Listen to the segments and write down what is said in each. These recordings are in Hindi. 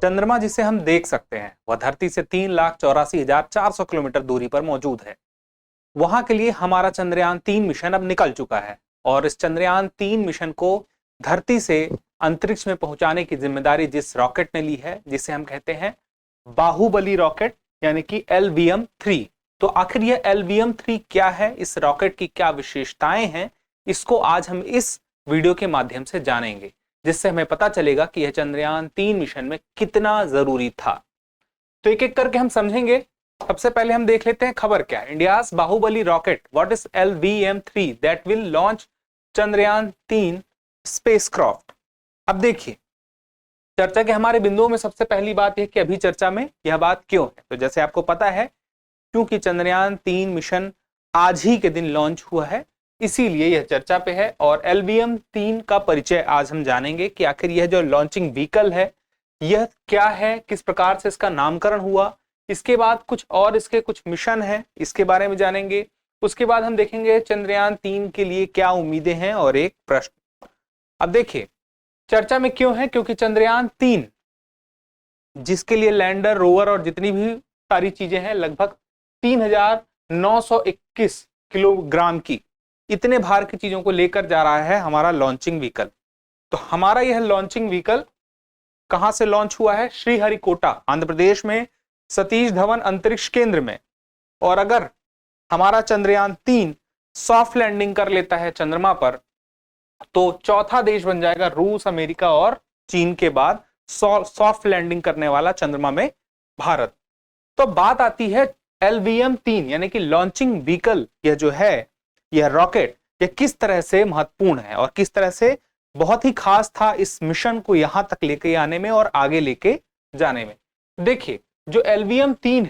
चंद्रमा जिसे हम देख सकते हैं वह धरती से 3,84,400 किलोमीटर दूरी पर मौजूद है। वहां के लिए हमारा चंद्रयान-3 मिशन अब निकल चुका है और इस चंद्रयान-3 मिशन को धरती से अंतरिक्ष में पहुंचाने की जिम्मेदारी जिस रॉकेट ने ली है, जिसे हम कहते हैं बाहुबली रॉकेट, यानी कि LVM-3। तो आखिर यह LVM-3 क्या है, इस रॉकेट की क्या विशेषताएं हैं, इसको आज हम इस वीडियो के माध्यम से जानेंगे, जिससे हमें पता चलेगा कि यह चंद्रयान-3 मिशन में कितना जरूरी था। तो एक एक करके हम समझेंगे। सबसे पहले हम देख लेते हैं खबर क्या है। India's Baahubali rocket what is LVM-3 that will launch Chandrayaan three spacecraft. अब देखिए, चर्चा के हमारे बिंदुओं में सबसे पहली बात यह कि अभी चर्चा में यह बात क्यों है। तो जैसे आपको पता है, क्योंकि चंद्रयान-3 मिशन आज ही के दिन लॉन्च हुआ है, इसीलिए यह चर्चा पे है। और LVM-3 का परिचय आज हम जानेंगे कि आखिर यह जो लॉन्चिंग व्हीकल है यह क्या है, किस प्रकार से इसका नामकरण हुआ। इसके बाद कुछ और इसके कुछ मिशन है, इसके बारे में जानेंगे। उसके बाद हम देखेंगे चंद्रयान-3 के लिए क्या उम्मीदें हैं और एक प्रश्न। अब देखिए, चर्चा में क्यों है, क्योंकि चंद्रयान-3 जिसके लिए लैंडर, रोवर और जितनी भी सारी चीजें हैं, लगभग 3,921 किलोग्राम की, इतने भार की चीजों को लेकर जा रहा है हमारा लॉन्चिंग व्हीकल। तो हमारा यह लॉन्चिंग व्हीकल कहां से लॉन्च हुआ है? श्रीहरिकोटा, आंध्र प्रदेश में, सतीश धवन अंतरिक्ष केंद्र में। और अगर हमारा चंद्रयान-3 सॉफ्ट लैंडिंग कर लेता है चंद्रमा पर, तो चौथा देश बन जाएगा रूस, अमेरिका और चीन के बाद सॉफ्ट लैंडिंग करने वाला चंद्रमा में भारत। तो बात आती है LVM-3 यानी कि लॉन्चिंग व्हीकल, यह जो है यह रॉकेट, यह किस तरह से महत्वपूर्ण है और किस तरह से बहुत ही खास था इस मिशन को यहां तक लेके आने में और आगे लेके जाने में। देखिए, जो LVM-3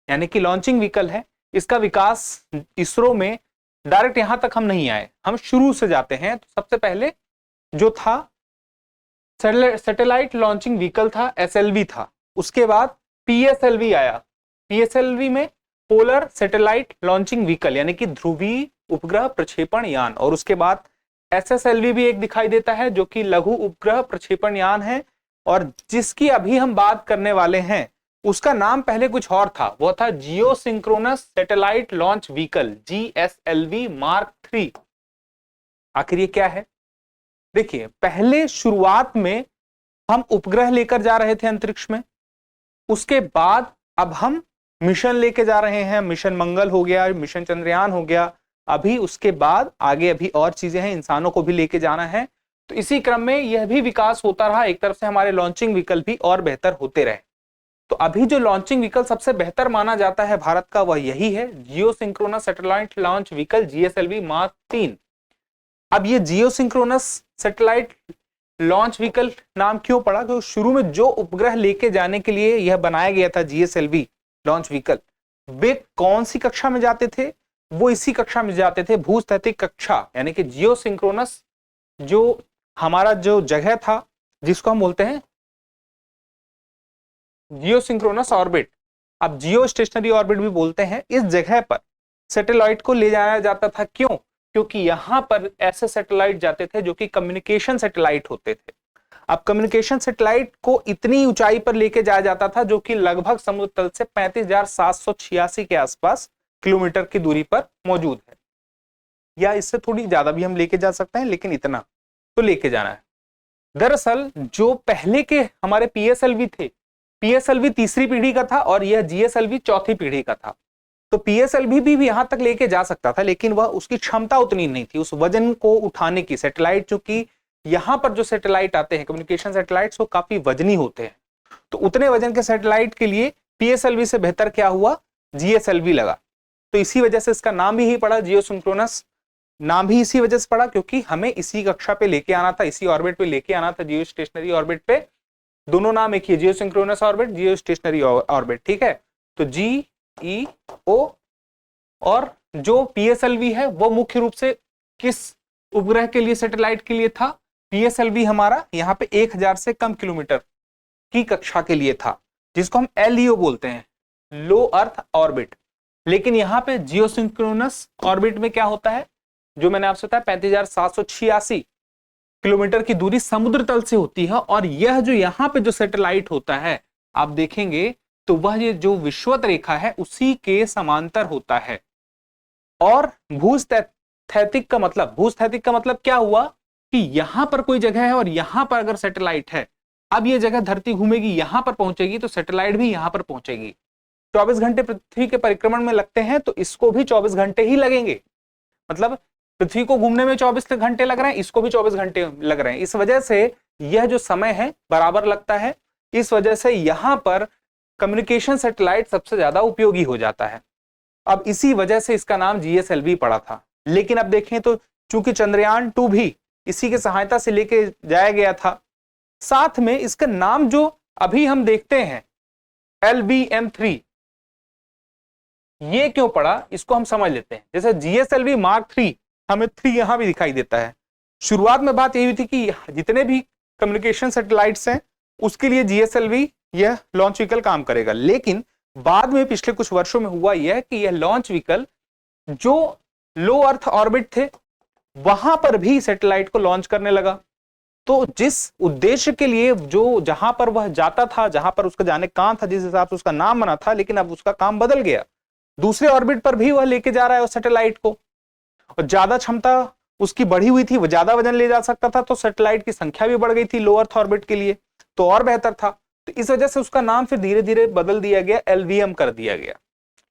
यानी कि लॉन्चिंग व्हीकल है, इसका विकास इसरो में डायरेक्ट यहां तक हम नहीं आए, हम शुरू से जाते हैं। तो सबसे पहले जो था सैटेलाइट लॉन्चिंग व्हीकल था, SLV था। उसके बाद PSLV आया। PSLV में पोलर सैटेलाइट लॉन्चिंग व्हीकल यानी कि ध्रुवीय उपग्रह प्रक्षेपण यान। और उसके बाद SSLV भी एक दिखाई देता है, जो कि लघु उपग्रह प्रक्षेपण यान है। और जिसकी अभी हम बात करने वाले हैं उसका नाम पहले कुछ और था, वो था geosynchronous satellite launch vehicle, GSLV Mark 3। आखिर ये क्या है? देखिए, पहले शुरुआत में हम उपग्रह लेकर जा रहे थे अंतरिक्ष में, उसके बाद अब हम मिशन लेके जा रहे हैं। मिशन मंगल हो गया, मिशन चंद्रयान हो गया, अभी उसके बाद आगे अभी और चीजें हैं, इंसानों को भी लेके जाना है। तो इसी क्रम में यह भी विकास होता रहा, एक तरफ से हमारे लॉन्चिंग व्हीकल भी और बेहतर होते रहे। तो अभी जो लॉन्चिंग व्हीकल सबसे बेहतर माना जाता है भारत का, वह यही है, geosynchronous satellite launch vehicle GSLV Mark 3। अब ये geosynchronous satellite launch vehicle नाम क्यों पड़ा? क्योंकि शुरू में जो उपग्रह लेके जाने के लिए यह बनाया गया था GSLV लॉन्च व्हीकल, वे कौन सी कक्षा में जाते थे? वो इसी कक्षा में जाते थे, भूस्थैतिक कक्षा, यानी कि जियो सिंक्रोनस, जो हमारा जो जगह था जिसको हम बोलते हैं जियो सिंक्रोनस ऑर्बिट, अब जियो स्टेशनरी ऑर्बिट भी बोलते हैं, इस जगह पर सैटेलाइट को ले जाया जाता था। क्यों? क्योंकि यहां पर ऐसे सैटेलाइट जाते थे जो कि कम्युनिकेशन सैटेलाइट होते थे। अब कम्युनिकेशन सैटेलाइट को इतनी ऊंचाई पर लेके जाया जाता था जो कि लगभग समुद्र तल से 35,786 के आसपास किलोमीटर की दूरी पर मौजूद है, या इससे थोड़ी ज्यादा भी हम लेके जा सकते हैं, लेकिन इतना तो लेके जाना है। दरअसल जो पहले के हमारे PSLV थे, PSLV तीसरी पीढ़ी का था और यह GSLV चौथी पीढ़ी का था। तो PSLV भी यहां तक लेके जा सकता था, लेकिन वह उसकी क्षमता उतनी नहीं थी उस वजन को उठाने की। सैटेलाइट, चूंकि यहां पर जो सैटेलाइट आते हैं कम्युनिकेशन सैटेलाइट्स, वो काफी वजनी होते हैं, तो उतने वजन के सैटेलाइट के लिए PSLV से बेहतर क्या हुआ, GSLV लगा। तो इसी वजह से इसका नाम भी ही पड़ा, जियो सिंक्रोनस नाम भी इसी वजह से पड़ा, क्योंकि हमें इसी कक्षा पे लेके आना था, इसी ऑर्बिट पे लेके आना था, जियो स्टेशनरी ऑर्बिट पे। दोनों नाम एक ही है, geosynchronous orbit, geostationary orbit, ठीक है। तो GEO। और जो PSLV है वो मुख्य रूप से किस उपग्रह के लिए, सैटेलाइट के लिए था? PSLV हमारा यहाँ पे 1000 से कम किलोमीटर की कक्षा के लिए था, जिसको हम LEO बोलते हैं, लो अर्थ ऑर्बिट। लेकिन यहाँ पे जियो सिंक्रोनस ऑर्बिट में क्या होता है, जो मैंने आपसे बताया 35,786 किलोमीटर की दूरी समुद्र तल से होती है, और यह जो यहाँ पे जो सैटेलाइट होता है आप देखेंगे तो वह ये जो विषुवत रेखा है उसी के समांतर होता है। और भूस्थैतिक का मतलब क्या हुआ कि यहां पर कोई जगह है और यहां पर अगर सैटेलाइट है, अब ये जगह धरती घूमेगी यहां पर पहुंचेगी तो सैटेलाइट भी यहां पर पहुंचेगी। 24 घंटे पृथ्वी के परिक्रमण में लगते हैं तो इसको भी 24 घंटे ही लगेंगे, मतलब पृथ्वी को घूमने में 24 घंटे लग रहे हैं, इसको भी 24 घंटे लग रहे हैं। इस वजह से यह जो समय है बराबर लगता है, इस वजह से यहां पर कम्युनिकेशन सैटेलाइट सबसे ज्यादा उपयोगी हो जाता है। अब इसी वजह से इसका नाम GSLV पड़ा था। लेकिन अब देखें तो चूंकि चंद्रयान 2 भी इसी की सहायता से लेके जाया गया था, साथ में इसका नाम जो अभी हम देखते हैं LVM-3, ये क्यों पड़ा इसको हम समझ लेते हैं। जैसे GSLV Mark 3, हमें 3 यहां भी दिखाई देता है। शुरुआत में बात यही हुई थी कि जितने भी कम्युनिकेशन सैटेलाइट्स हैं उसके लिए GSLV यह लॉन्च व्हीकल काम करेगा, लेकिन बाद में पिछले कुछ वर्षों में हुआ यह कि यह लॉन्च व्हीकल जो लो अर्थ ऑर्बिट थे वहां पर भी सैटेलाइट को लॉन्च करने लगा। तो जिस उद्देश्य के लिए जो जहां पर वह जाता था, जहां पर उसका जाने का काम था, जिस हिसाब से उसका नाम बना था, लेकिन अब उसका काम बदल गया, दूसरे ऑर्बिट पर भी वह लेके जा रहा है उस सैटेलाइट को, और ज्यादा क्षमता उसकी बढ़ी हुई थी, वह ज्यादा वजन ले जा सकता था, तो सैटेलाइट की संख्या भी बढ़ गई थी लो अर्थ ऑर्बिट के लिए, तो और बेहतर था। तो इस वजह से उसका नाम फिर धीरे धीरे बदल दिया गया, LVM कर दिया गया,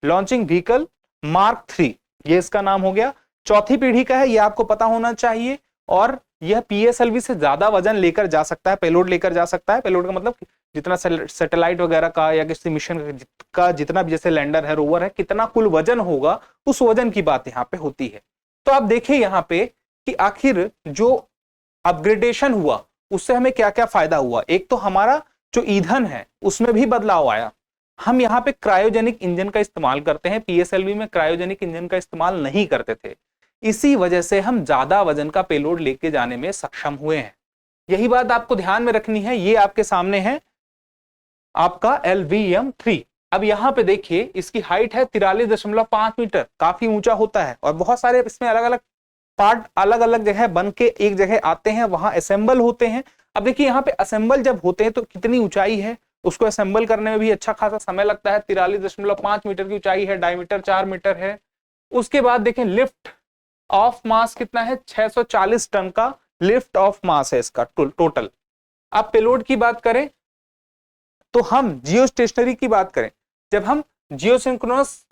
लॉन्चिंग व्हीकल मार्क 3, ये इसका नाम हो गया। चौथी पीढ़ी का है, ये आपको पता होना चाहिए, और यह PSLV से ज्यादा वजन लेकर जा सकता है, पेलोड लेकर जा सकता है। पेलोड का मतलब जितना सैटेलाइट वगैरह का या किसी मिशन का जितना भी, जैसे लैंडर है, रोवर है, कितना कुल वजन होगा, उस वजन की बात यहाँ पे होती है। तो आप देखिए यहाँ पे कि आखिर जो अपग्रेडेशन हुआ उससे हमें क्या क्या फायदा हुआ। एक तो हमारा जो ईंधन है उसमें भी बदलाव आया, हम यहाँ पे क्रायोजेनिक इंजन का इस्तेमाल करते हैं, PSLV में क्रायोजेनिक इंजन का इस्तेमाल नहीं करते थे, इसी वजह से हम ज्यादा वजन का पेलोड लेके जाने में सक्षम हुए हैं। यही बात आपको ध्यान में रखनी है। ये आपके सामने है आपका LVM-3। अब यहाँ पे देखिए इसकी हाइट है 43.5 मीटर, काफी ऊंचा होता है, और बहुत सारे इसमें अलग अलग पार्ट अलग अलग जगह बन के एक जगह आते हैं, वहां असेंबल होते हैं। अब देखिए यहाँ पे असेंबल जब होते हैं तो कितनी ऊंचाई है, उसको असेंबल करने में भी अच्छा खासा समय लगता है। 43.5 मीटर की ऊंचाई है, डायमीटर 4 मीटर है। उसके बाद देखें लिफ्ट ऑफ मास कितना है, 640 टन का लिफ्ट ऑफ मास है इसका टोटल। अब पेलोड की बात करें तो हम जियो स्टेशनरी की बात करें, जब हम जियोसिंक्रोनस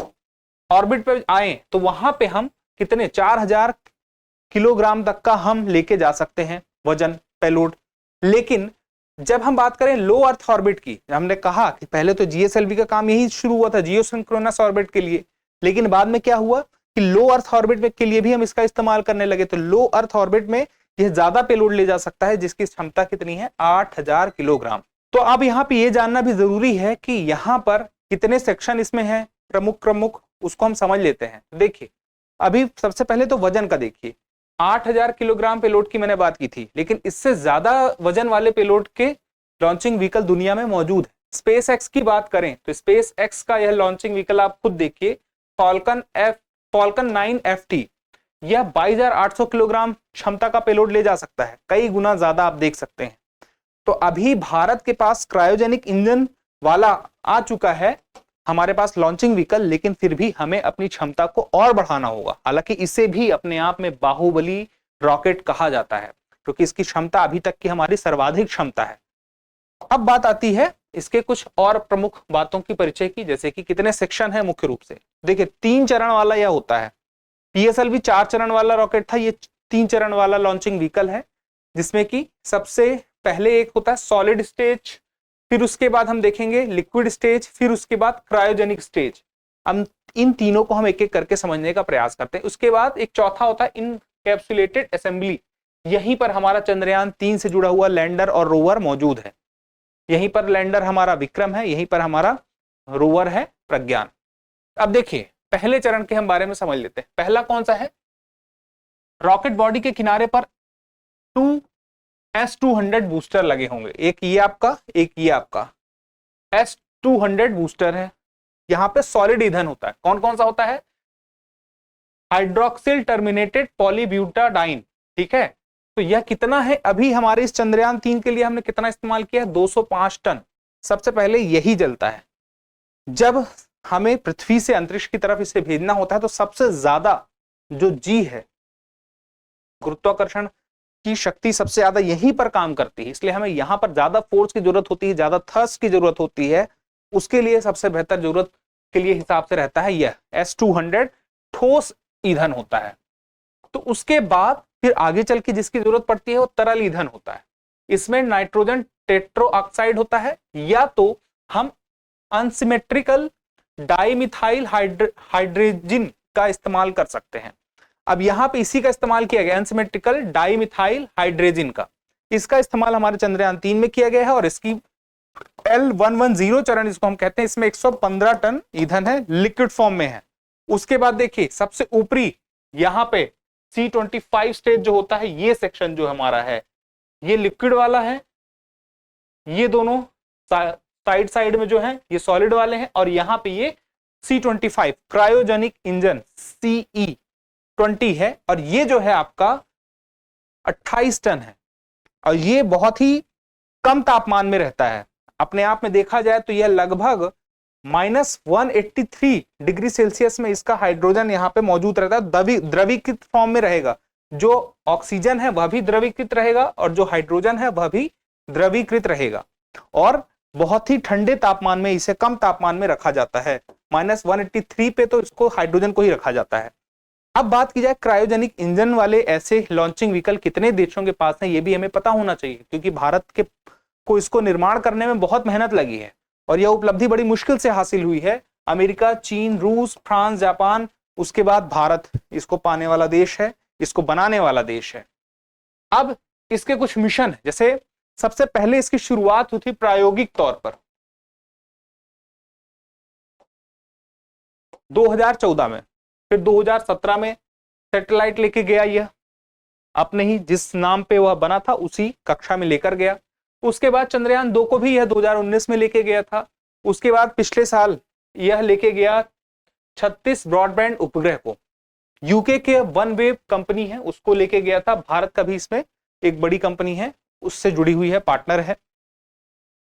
ऑर्बिट पे आए तो वहां पे हम कितने 4000 किलोग्राम तक का हम लेके जा सकते हैं वजन पेलोड। लेकिन जब हम बात करें लो अर्थ ऑर्बिट की, हमने कहा कि पहले तो GSLV का काम यही शुरू हुआ था जियोसिंक्रोनस ऑर्बिट के लिए, लेकिन बाद में क्या हुआ कि लो अर्थ ऑर्बिट के लिए भी हम इसका इस्तेमाल करने लगे। तो लो अर्थ ऑर्बिट में यह ज्यादा पेलोड ले जा सकता है, जिसकी क्षमता कितनी है 8000 किलोग्राम। तो अब यहाँ पे ये जानना भी जरूरी है कि यहाँ पर कितने सेक्शन इसमें है, प्रमुख उसको हम समझ लेते हैं। देखिए अभी सबसे पहले तो वजन का देखिए, 8000 किलोग्राम पेलोड की मैंने बात की थी, लेकिन इससे ज्यादा वजन वाले पेलोड के लॉन्चिंग व्हीकल दुनिया में मौजूद है। SpaceX की बात करें तो SpaceX का यह लॉन्चिंग व्हीकल आप खुद देखिए, Falcon 9 FT, यह 22,800 किलोग्राम क्षमता का पेलोड ले जा सकता है, कई गुना ज्यादा आप देख सकते हैं। तो अभी भारत के पास क्रायोजेनिक इंजन वाला आ चुका है हमारे पास लॉन्चिंग व्हीकल, लेकिन फिर भी हमें अपनी क्षमता को और बढ़ाना होगा। हालांकि इसे भी अपने आप में बाहुबली रॉकेट कहा जाता है, क्योंकि इसकी क्षमता अभी तक की हमारी सर्वाधिक क्षमता है। अब बात आती है इसके कुछ और प्रमुख बातों की परिचय की, जैसे कि कितने सेक्शन है। मुख्य रूप से देखिए 3 चरण वाला यह होता है। PSLV 4 चरण वाला रॉकेट था, ये 3 चरण वाला लॉन्चिंग व्हीकल है, जिसमें कि सबसे पहले एक होता है सॉलिड स्टेज, फिर उसके बाद हम देखेंगे लिक्विड स्टेज, फिर उसके बाद क्रायोजेनिक स्टेज। हम इन तीनों को हम एक एक करके समझने का प्रयास करते हैं। उसके बाद एक चौथा होता है इनकैप्सुलेटेड असेंबली, यहीं पर हमारा चंद्रयान 3 से जुड़ा हुआ लैंडर और रोवर मौजूद है। यहीं पर लैंडर हमारा विक्रम है, यहीं पर हमारा रोवर है प्रज्ञान। अब देखिए पहले चरण के हम बारे में समझ लेते हैं। पहला कौन सा है, रॉकेट बॉडी के किनारे पर 2 S200 बूस्टर लगे होंगे, एक ये आपका, एक ये आपका S200 बूस्टर है। यहां पे सॉलिड ईंधन होता है, कौन कौन सा होता है, हाइड्रोक्सिल टर्मिनेटेड पॉलीब्यूटाडाइन, ठीक है, तो यह कितना है, अभी हमारे इस चंद्रयान 3 के लिए हमने कितना इस्तेमाल किया है, 205 टन। सबसे पहले यही जलता है। जब हमें पृथ्वी से अंतरिक्ष की तरफ इसे भेजना होता है तो सबसे ज्यादा जो जी है, गुरुत्वाकर्षण की शक्ति सबसे ज्यादा यहीं पर काम करती है, इसलिए हमें यहां पर ज्यादा फोर्स की जरूरत होती है, ज्यादा थर्स्ट की जरूरत होती है। उसके लिए सबसे बेहतर जरूरत के लिए हिसाब से रहता है यह S200 ठोस ईंधन होता है। तो उसके बाद फिर आगे चल के जिसकी जरूरत पड़ती है वो तरल ईंधन होता है। इसमें नाइट्रोजन टेट्रो ऑक्साइड होता है, या तो हम अनसिमेट्रिकल डाइमिथाइल हाइड्रोजन का इस्तेमाल कर सकते हैं। अब यहां पे इसी का इस्तेमाल किया गया, अनसिमेट्रिकल डाइमिथाइल हाइड्रोजन का। इसका इस्तेमाल हमारे चंद्रयान 3 में किया गया है और इसकी L110 चरण इसको हम कहते हैं। इसमें 115 टन ईंधन है, लिक्विड फॉर्म में है। उसके बाद देखिए सबसे ऊपरी यहां पे C25 स्टेज जो होता है, ये सेक्शन जो हमारा है ये लिक्विड वाला है, ये दोनों साइड में जो है ये सॉलिड वाले हैं, और यहां पे ये C25 क्रायोजेनिक इंजन CE20 है, और ये जो है आपका 28 टन है, और ये बहुत ही कम तापमान में रहता है। अपने आप में देखा जाए तो यह लगभग -183 डिग्री सेल्सियस में इसका हाइड्रोजन यहाँ पे मौजूद रहता है, द्रवीकृत फॉर्म में रहेगा। जो ऑक्सीजन है वह भी द्रवीकृत रहेगा और जो हाइड्रोजन है वह भी द्रवीकृत रहेगा, और बहुत ही ठंडे तापमान में इसे कम तापमान में रखा जाता है। -183 पे तो इसको हाइड्रोजन को ही रखा जाता है। अब बात की जाए क्रायोजेनिक इंजन वाले ऐसे लॉन्चिंग व्हीकल कितने देशों के पास है, ये भी हमें पता होना चाहिए, क्योंकि भारत के को इसको निर्माण करने में बहुत मेहनत लगी है और यह उपलब्धि बड़ी मुश्किल से हासिल हुई है। अमेरिका, चीन, रूस, फ्रांस, जापान, उसके बाद भारत इसको पाने वाला देश है, इसको बनाने वाला देश है। अब इसके कुछ मिशन, जैसे सबसे पहले इसकी शुरुआत हुई थी प्रायोगिक तौर पर 2014 में, फिर 2017 में सैटेलाइट लेके गया, यह अपने ही जिस नाम पे वह बना था उसी कक्षा में लेकर गया। उसके बाद चंद्रयान 2 को भी यह 2019 में लेके गया था। उसके बाद पिछले साल यह लेके गया 36 ब्रॉडबैंड उपग्रह को, यूके के OneWeb कंपनी है उसको लेके गया था। भारत का भी इसमें एक बड़ी कंपनी है, उससे जुड़ी हुई है, पार्टनर है।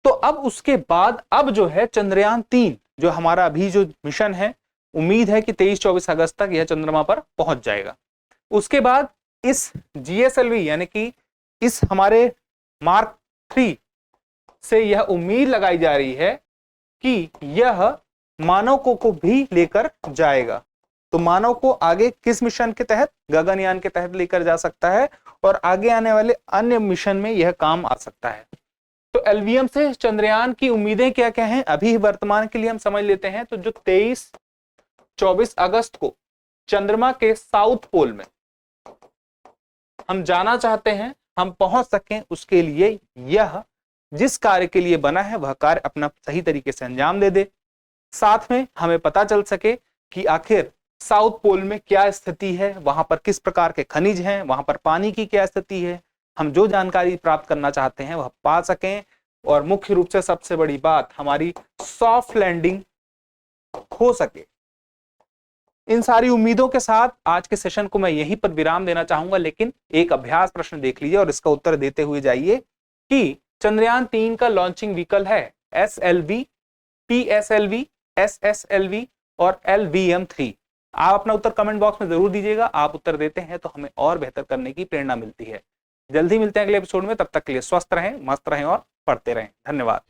तो अब उसके बाद अब जो है चंद्रयान 3 जो हमारा अभी जो मिशन है, उम्मीद है कि 23-24 अगस्त तक यह चंद्रमा पर पहुंच जाएगा। उसके बाद इस GSLV यानी कि इस हमारे मार्क 3 से यह उम्मीद लगाई जा रही है कि यह मानव को भी लेकर जाएगा। तो मानव को आगे किस मिशन के तहत, गगनयान के तहत लेकर जा सकता है, और आगे आने वाले अन्य मिशन में यह काम आ सकता है। तो LVM से चंद्रयान की उम्मीदें क्या क्या हैं, अभी वर्तमान के लिए हम समझ लेते हैं। तो जो 23-24 अगस्त को चंद्रमा के साउथ पोल में हम जाना चाहते हैं, हम पहुंच सकें, उसके लिए यह जिस कार्य के लिए बना है वह कार्य अपना सही तरीके से अंजाम दे दे। साथ में हमें पता चल सके कि आखिर साउथ पोल में क्या स्थिति है, वहां पर किस प्रकार के खनिज हैं, वहां पर पानी की क्या स्थिति है, हम जो जानकारी प्राप्त करना चाहते हैं वह पा सकें। और मुख्य रूप से सबसे बड़ी बात, हमारी सॉफ्ट लैंडिंग हो सके। इन सारी उम्मीदों के साथ आज के सेशन को मैं यहीं पर विराम देना चाहूंगा, लेकिन एक अभ्यास प्रश्न देख लीजिए और इसका उत्तर देते हुए जाइए कि चंद्रयान 3 का लॉन्चिंग व्हीकल है SLV, PSLV, SSLV और LVM-3। आप अपना उत्तर कमेंट बॉक्स में जरूर दीजिएगा। आप उत्तर देते हैं तो हमें और बेहतर करने की प्रेरणा मिलती है। जल्दी मिलते हैं अगले एपिसोड में, तब तक के लिए स्वस्थ रहें, मस्त रहें और पढ़ते रहें। धन्यवाद।